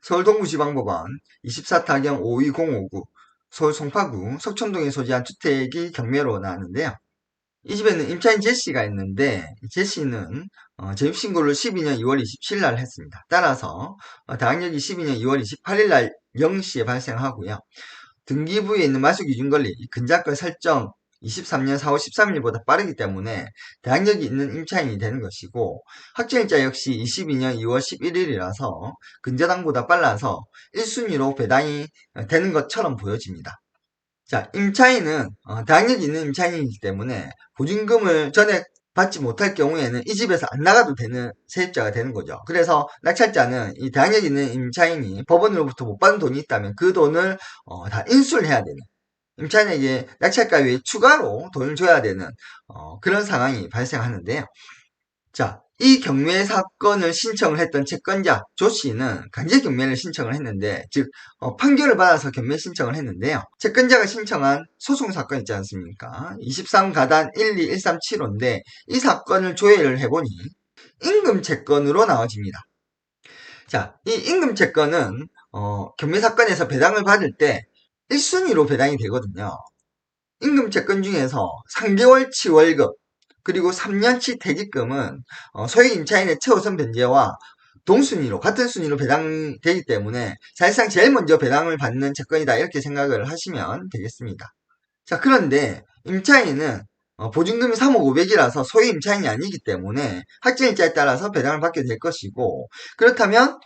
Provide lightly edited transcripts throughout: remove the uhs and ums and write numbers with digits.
서울 동부지방법원 24타경 52059 서울 송파구 석촌동에 소지한 주택이 경매로 나왔는데요. 이 집에는 임차인 제시가 있는데 제시는 재입신고를 12년 2월 27일 날 했습니다. 따라서 다학력이 12년 2월 28일 날 0시에 발생하고요. 등기부에 있는 말소기준권리 근저가 설정 23년 4월 13일보다 빠르기 때문에 대항력이 있는 임차인이 되는 것이고, 확정일자 역시 22년 2월 11일이라서 근저당보다 빨라서 1순위로 배당이 되는 것처럼 보여집니다. 자, 임차인은 대항력이 있는 임차인이기 때문에 보증금을 전액 받지 못할 경우에는 이 집에서 안 나가도 되는 세입자가 되는 거죠. 그래서 낙찰자는 이 대항력 있는 임차인이 법원으로부터 못 받은 돈이 있다면 그 돈을 다 인수를 해야 되는, 임차인에게 낙찰가 외에 추가로 돈을 줘야 되는 그런 상황이 발생하는데요. 자, 이 경매 사건을 신청을 했던 채권자 조 씨는 강제 경매를 신청을 했는데, 즉 판결을 받아서 경매 신청을 했는데요. 채권자가 신청한 소송 사건 있지 않습니까? 23가단 12137호인데 이 사건을 조회를 해보니 임금 채권으로 나와집니다. 자, 이 임금 채권은 경매 사건에서 배당을 받을 때 1순위로 배당이 되거든요. 임금 채권 중에서 3개월치 월급 그리고 3년치 퇴직금은 소액 임차인의 최우선 변제와 동순위로, 같은 순위로 배당되기 때문에 사실상 제일 먼저 배당을 받는 채권이다, 이렇게 생각을 하시면 되겠습니다. 자, 그런데 임차인은 보증금이 3억 5백이라서 소액 임차인이 아니기 때문에 확정일자에 따라서 배당을 받게 될 것이고, 그렇다면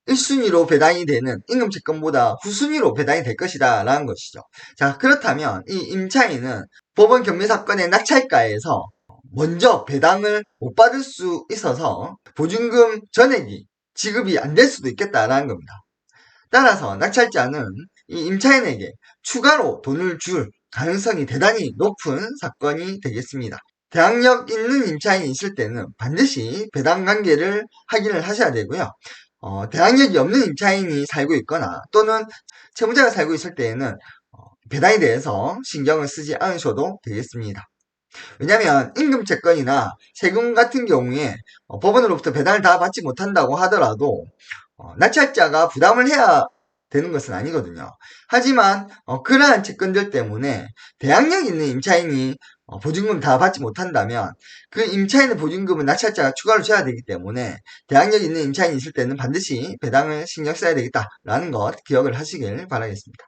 1순위로 배당이 되는 임금채권보다 후순위로 배당이 될 것이다 라는 것이죠. 자, 그렇다면 이 임차인은 법원 경매 사건의 낙찰가에서 먼저 배당을 못 받을 수 있어서 보증금 전액이 지급이 안 될 수도 있겠다라는 겁니다. 따라서 낙찰자는 이 임차인에게 추가로 돈을 줄 가능성이 대단히 높은 사건이 되겠습니다. 대항력 있는 임차인이 있을 때는 반드시 배당 관계를 확인을 하셔야 되고요. 대항력이 없는 임차인이 살고 있거나 또는 채무자가 살고 있을 때에는 배당에 대해서 신경을 쓰지 않으셔도 되겠습니다. 왜냐하면 임금채권이나 세금 같은 경우에 법원으로부터 배당을 다 받지 못한다고 하더라도 낙찰자가 부담을 해야 되는 것은 아니거든요. 하지만 그러한 채권들 때문에 대항력 있는 임차인이 보증금 다 받지 못한다면 그 임차인의 보증금은 낙찰자가 추가로 줘야 되기 때문에 대항력 있는 임차인이 있을 때는 반드시 배당을 신경 써야 되겠다라는 것 기억을 하시길 바라겠습니다.